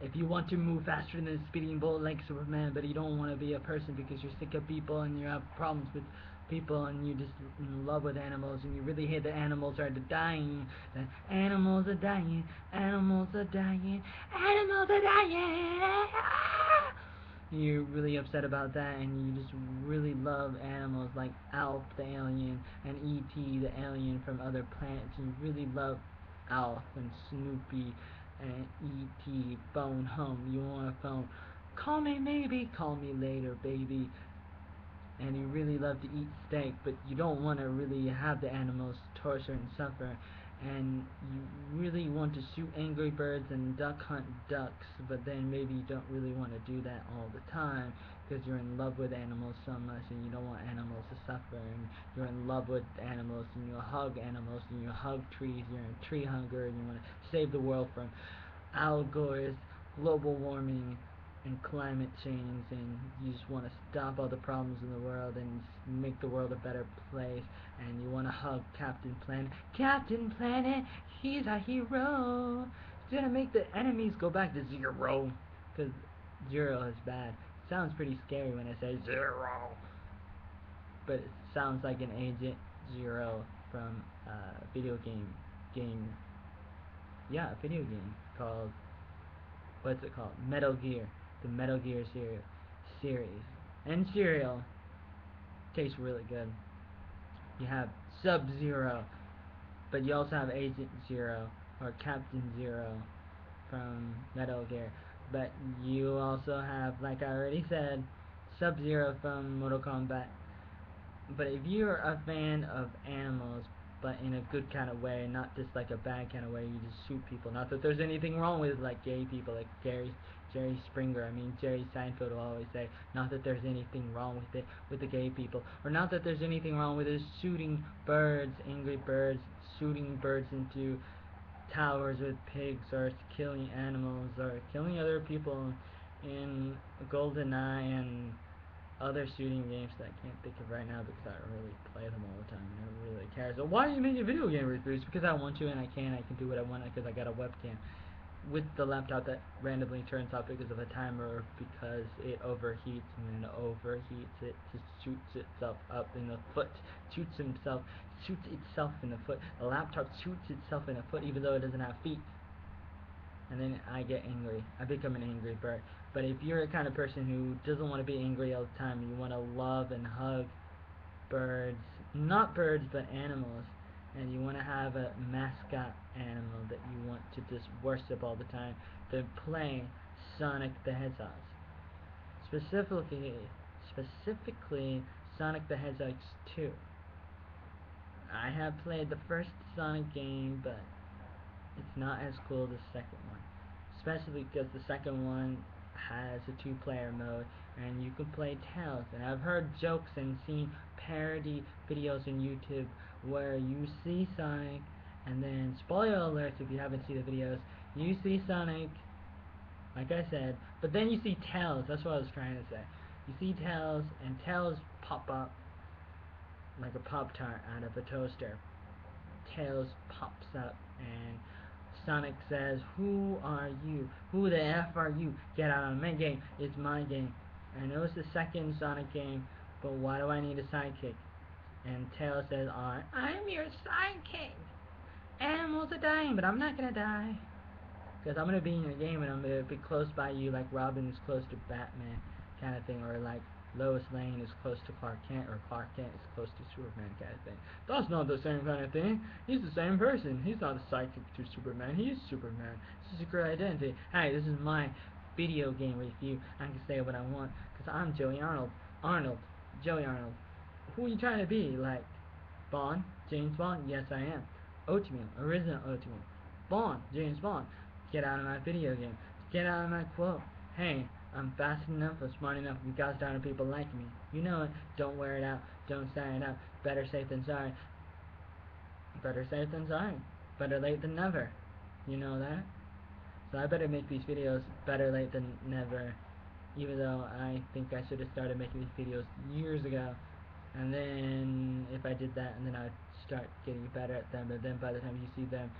If you want to move faster than a speeding bullet like Superman, but you don't want to be a person because you're sick of people and you have problems with people and you just in love with animals and you really hate that animals are dying, that animals are dying, animals are dying, animals are dying. You're really upset about that and you just really love animals like Alf the alien and E.T. the alien from other planets. You really love Alf and Snoopy and E.T. phone home. You want a phone? Call me maybe, call me later, baby. And you really love to eat steak, but you don't want to really have the animals torture and suffer. And you really want to shoot angry birds and duck hunt ducks, but then maybe you don't really want to do that all the time because you're in love with animals so much and you don't want animals to suffer. And you're in love with animals and you hug animals and you hug trees. You're a tree hugger and you want to save the world from Al Gore's global warming and climate change, and you just want to stop all the problems in the world and make the world a better place, and you want to hug Captain Planet. Captain Planet, he's a hero. He's gonna make the enemies go back to zero, because zero is bad. It sounds pretty scary when I say zero, but it sounds like an Agent Zero from a video game. Yeah, a video game called, what's it called? Metal Gear. The Metal Gear series. And cereal tastes really good. You have Sub-Zero, but you also have Agent Zero or Captain Zero from Metal Gear. But you also have, like I already said, Sub-Zero from Mortal Kombat. But if you're a fan of animals, but in a good kind of way, not just like a bad kind of way, you just shoot people. Not that there's anything wrong with like gay people, like Jerry Springer. I mean, Jerry Seinfeld will always say, not that there's anything wrong with it, with the gay people, or not that there's anything wrong with it shooting birds, angry birds, shooting birds into towers with pigs, or killing animals, or killing other people in GoldenEye and other shooting games that I can't think of right now because I don't really play them all the time and I don't really care. So why do you make a video game reviews? Because I want to and I can do what I want because I got a webcam with the laptop that randomly turns off because of a timer or because it overheats, and when it overheats it just shoots itself up in the foot. Shoots itself in the foot. The laptop shoots itself in the foot even though it doesn't have feet. And then I get angry. I become an angry bird. But if you're a kind of person who doesn't want to be angry all the time, you want to love and hug birds, not birds but animals, and you want to have a mascot animal that you want to just worship all the time, then play Sonic the Hedgehog. Specifically Sonic the Hedgehog 2. I have played the first Sonic game, but it's not as cool as the second one. Especially because the second one has a two-player mode and you can play Tails. And I've heard jokes and seen parody videos on YouTube where you see Sonic and then, spoiler alerts if you haven't seen the videos, you see Sonic, like I said, but then you see Tails. That's what I was trying to say. You see Tails and Tails pop up like a Pop-Tart out of a toaster. Tails pops up and Sonic says, "Who are you? Who the F are you? Get out of my game. It's my game." I know it's the second Sonic game, but why do I need a sidekick? And Tails says, "I'm your sidekick. Animals are dying, but I'm not gonna die. Because I'm gonna be in your game and I'm gonna be close by you like Robin is close to Batman kind of thing, or like Lois Lane is close to Clark Kent, or Clark Kent is close to Superman kind of thing." That's not the same kind of thing. He's the same person. He's not a sidekick to Superman. He's Superman. It's a secret identity. Hey, this is my video game review. I can say what I want because I'm Joey Arnold. Joey Arnold. Who are you trying to be? Like Bond? James Bond? Yes, I am. Oatmeal. Original oatmeal. Bond. James Bond. Get out of my video game. Get out of my quote. Hey, I'm fast enough, I'm smart enough, you guys down to people like me. You know it. Don't wear it out. Don't sign it up. Better safe than sorry. Better safe than sorry. Better late than never. You know that? So I better make these videos better late than never. Even though I think I should have started making these videos years ago. And then if I did that, and then I'd start getting better at them. But then by the time you see them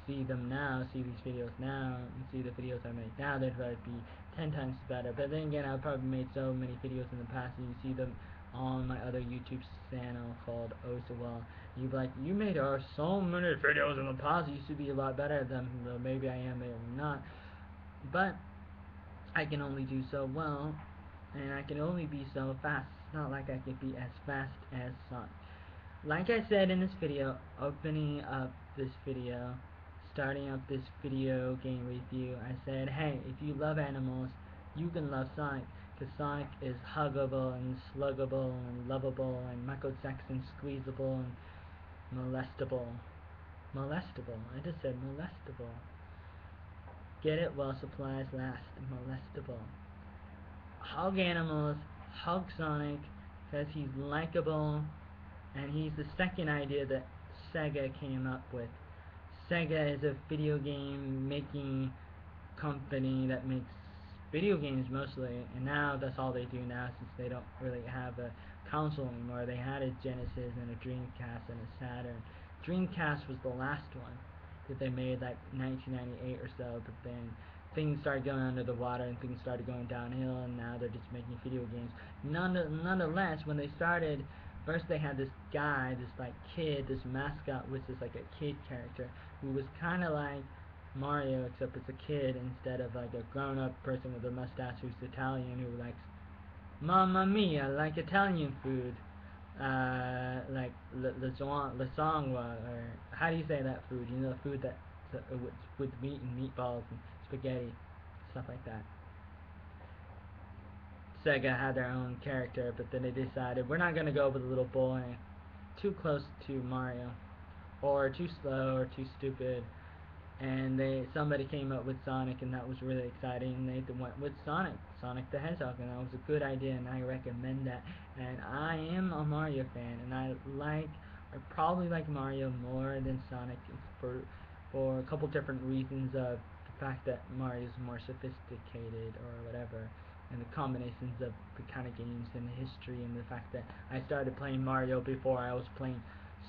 see them now, see these videos now, and see the videos I make now, they'd probably be 10 times better. But then again, I've probably made so many videos in the past, and you see them on my other YouTube channel called Oh So Well. You'd be like, you made so many videos in the past, you should be a lot better at them. Though maybe I am, maybe I'm not. But I can only do so well, and I can only be so fast. It's not like I can be as fast as Sonic. Like I said in this video, opening up this video, starting up this video game review, I said, hey, if you love animals, you can love Sonic, because Sonic is huggable and sluggable and lovable and Michael Jackson squeezable and molestable. Molestable. I just said molestable. Get it while supplies last. Molestable. Hug animals, hug Sonic, because he's likable, and he's the second idea that Sega came up with. Sega is a video game making company that makes video games mostly, and now that's all they do now since they don't really have a console anymore. They had a Genesis and a Dreamcast and a Saturn. Dreamcast was the last one that they made, like 1998 or so, but then things started going under the water and things started going downhill, and now they're just making video games. Nonetheless, when they started, first they had this guy, this like kid, this mascot, which is like a kid character, who was kind of like Mario, except it's a kid instead of like a grown-up person with a mustache who's Italian, who likes Mamma Mia, like Italian food, like lasagna, or how do you say that food? You know, the food that with meat and meatballs and spaghetti, stuff like that. Sega had their own character, but then they decided we're not gonna go with a little boy too close to Mario, or too slow, or too stupid, and somebody came up with Sonic, and that was really exciting, and they went with Sonic the Hedgehog, and that was a good idea, and I recommend that. And I am a Mario fan, and I probably like Mario more than Sonic for a couple different reasons of the fact that Mario is more sophisticated or whatever, and the combinations of the kind of games and the history, and the fact that I started playing Mario before I was playing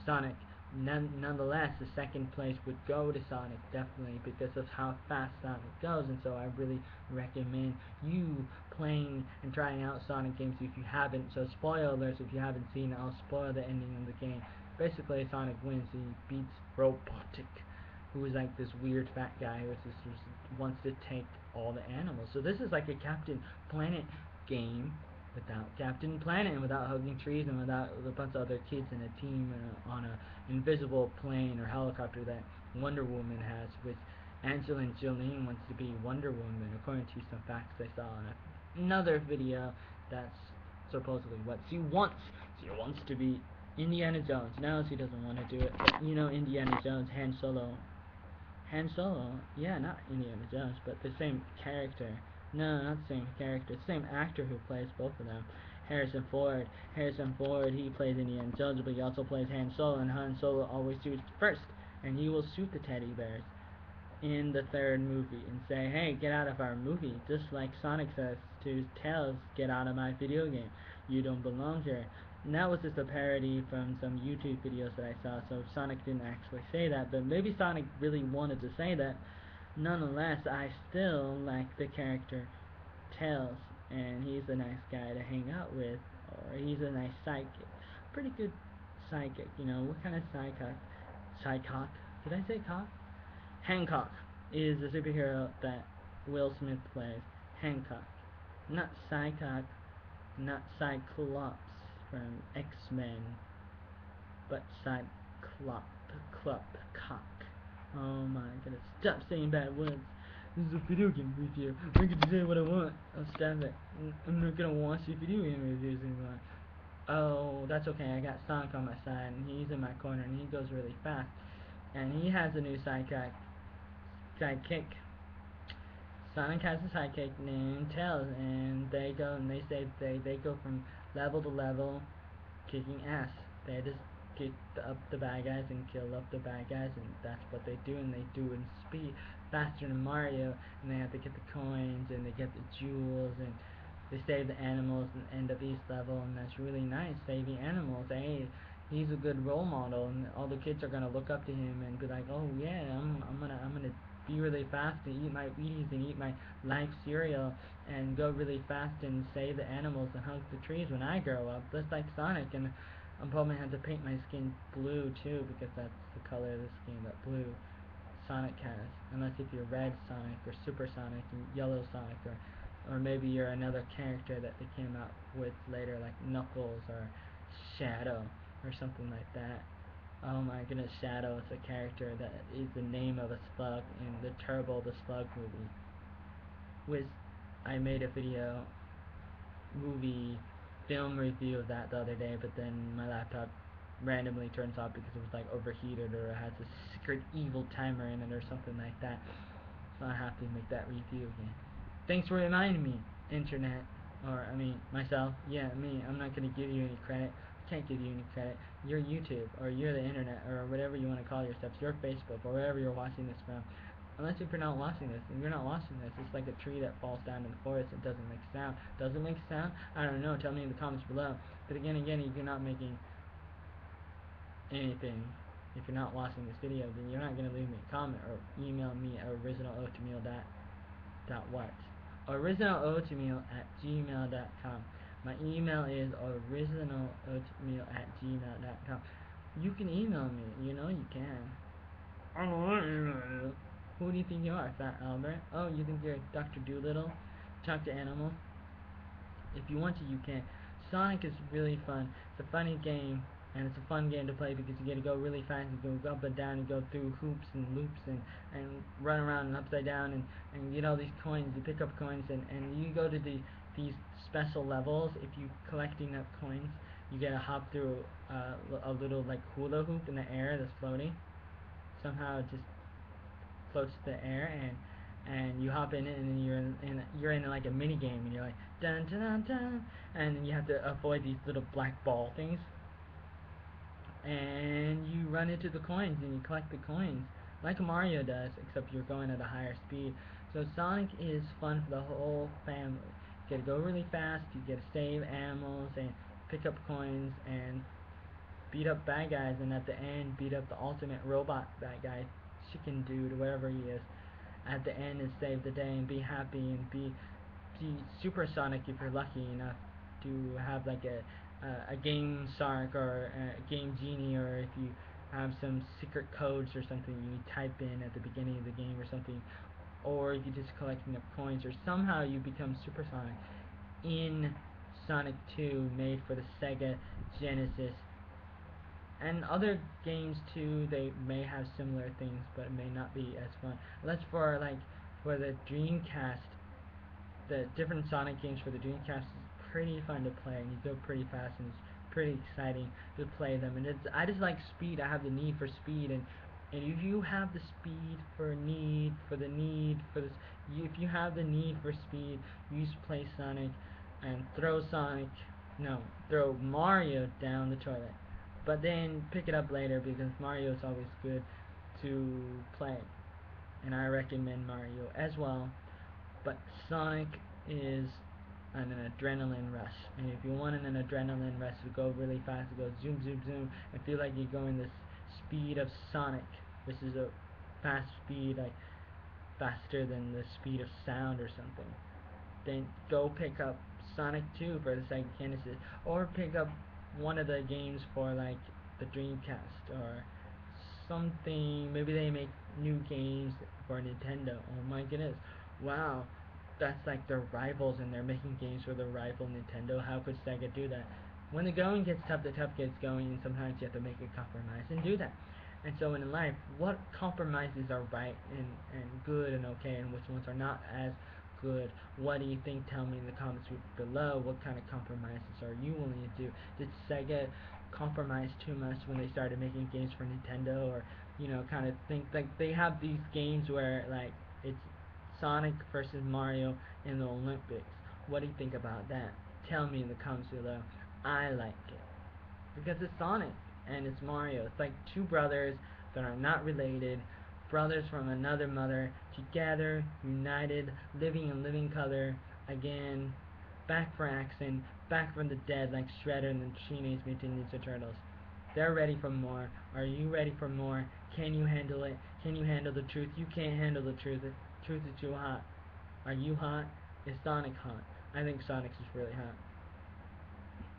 Sonic. Nonetheless, the second place would go to Sonic, definitely, because of how fast Sonic goes, and so I really recommend you playing and trying out Sonic games if you haven't. So spoiler alerts, if you haven't seen it, I'll spoil the ending of the game. Basically, Sonic wins. He beats Robotic, who is like this weird fat guy who just wants to take all the animals. So this is like a Captain Planet game without Captain Planet, and without hugging trees, and without a bunch of other kids in a team on a invisible plane or helicopter that Wonder Woman has, which Angelina Jolie wants to be Wonder Woman, according to some facts I saw in another video. That's supposedly what she wants. She wants to be Indiana Jones. No, she doesn't want to do it, but you know Indiana Jones, Han Solo. Han Solo, yeah, not Indiana Jones, but the same character. No, not the same character. The same actor who plays both of them. Harrison Ford. Harrison Ford, he plays Indiana Jones, but he also plays Han Solo, and Han Solo always shoots first, and he will shoot the teddy bears in the third movie and say, hey, get out of our movie, just like Sonic says to Tails, get out of my video game, you don't belong here. And that was just a parody from some YouTube videos that I saw, so Sonic didn't actually say that, but maybe Sonic really wanted to say that. Nonetheless, I still like the character Tails, and he's a nice guy to hang out with, or he's a nice sidekick. Pretty good sidekick, you know. What kind of sidecock? Sidecock? Did I say cock? Hancock is the superhero that Will Smith plays. Hancock. Not Psycock, not Cyclops from X-Men, but Cyclop, cock. Oh my goodness, stop saying bad words. This is a video game review. I can say what I want. Oh, stop it. I'm not gonna watch your video game reviews anymore. Oh, that's okay. I got Sonic on my side, and he's in my corner, and he goes really fast. And he has a new sidekick. Sonic has a sidekick named Tails, and they say they go from level to level, kicking ass. They just kick up the bad guys and kill up the bad guys, and that's what they do, and they do it in speed faster than Mario, and they have to get the coins, and they get the jewels, and they save the animals at the end of each level, and that's really nice, saving animals. Hey, he's a good role model, and all the kids are gonna look up to him and be like, oh yeah, I'm gonna be really fast and eat my Wheaties and eat my life cereal and go really fast and save the animals and hug the trees when I grow up, just like Sonic. And I'm probably gonna have to paint my skin blue too because that's the color of the skin that blue Sonic has. Unless if you're Red Sonic or Super Sonic and Yellow Sonic, or maybe you're another character that they came out with later like Knuckles or Shadow or something like that. Oh my goodness, Shadow is a character that is the name of a slug in the Turbo the Slug movie. Which I made a movie film review of that the other day, but then my laptop randomly turns off because it was like overheated or it has a secret evil timer in it or something like that. So I have to make that review again. Thanks for reminding me, internet. Or, I mean, myself. Yeah, me. I'm not going to give you any credit. I can't give you any credit. You're YouTube, or you're the internet, or whatever you want to call yourself. You're Facebook, or wherever you're watching this from. Unless if you're not watching this, and you're not watching this, it's like a tree that falls down in the forest and doesn't make sound. Does it make sound? I don't know. Tell me in the comments below. But again, if you're not making anything, if you're not watching this video, then you're not going to leave me a comment or email me at originaloatmeal.what? originaloatmeal@gmail.com. My email is originaloatmeal@gmail.com. You can email me, you can. I don't want to email you. Who do you think you are, Fat Albert? Oh, you think you're Dr. Doolittle? Talk to animals? If you want to, you can. Sonic is really fun. It's a funny game, and it's a fun game to play because you get to go really fast. You go up and down, you go through hoops and loops, and run around and upside down, and get all these coins. You pick up coins, and you go to these special levels. If you collect enough coins, you get to hop through a little like hula hoop in the air that's floating. Somehow it just floats to the air, and you hop in it, and then you're in like a mini game, and you're like dun dun dun dun, and then you have to avoid these little black ball things, and you run into the coins and you collect the coins like Mario does, except you're going at a higher speed. So Sonic is fun for the whole family. You get to go really fast, you get to save animals and pick up coins and beat up bad guys, and at the end beat up the ultimate robot bad guy, chicken dude, whatever he is, at the end, and save the day and be happy and be supersonic if you're lucky enough to have like a game Sonic or a game genie, or if you have some secret codes or something you type in at the beginning of the game or something, or if you just collect enough coins, or somehow you become supersonic in Sonic 2, made for the Sega Genesis. And other games too, they may have similar things, but it may not be as fun. Unless for the Dreamcast, the different Sonic games for the Dreamcast is pretty fun to play, and you go pretty fast, and it's pretty exciting to play them. And I just like speed. I have the need for speed, and if you have the speed for the need for this, if you have the need for speed, you just play Sonic and throw Mario down the toilet. But then pick it up later because Mario is always good to play, and I recommend Mario as well. But Sonic is an adrenaline rush, and if you want an adrenaline rush to go really fast, to go zoom zoom zoom and feel like you're going the speed of Sonic, which is a fast speed, like faster than the speed of sound or something, then go pick up Sonic 2 for the Sega Genesis, or pick up one of the games for like the Dreamcast or something. Maybe they make new games for Nintendo. Oh my goodness, wow, that's like their rivals, and they're making games for the rival Nintendo. How could Sega do that? When the going gets tough, the tough gets going, and sometimes you have to make a compromise and do that. And so in life, what compromises are right and good and okay, and which ones are not as good? What do you think? Tell me in the comments below. What kind of compromises are you willing to do? Did Sega compromise too much when they started making games for Nintendo, or kind of think like they have these games where like it's Sonic versus Mario in the Olympics? What do you think about that? Tell me in the comments below. I like it because it's Sonic and it's Mario. It's like two brothers that are not related, brothers from another mother, together, united, living in living color, again, back for action, back from the dead like Shredder and the Teenage Mutant Ninja Turtles. They're ready for more. Are you ready for more? Can you handle it? Can you handle the truth? You can't handle the truth. The truth is too hot. Are you hot? Is Sonic hot? I think Sonic is really hot.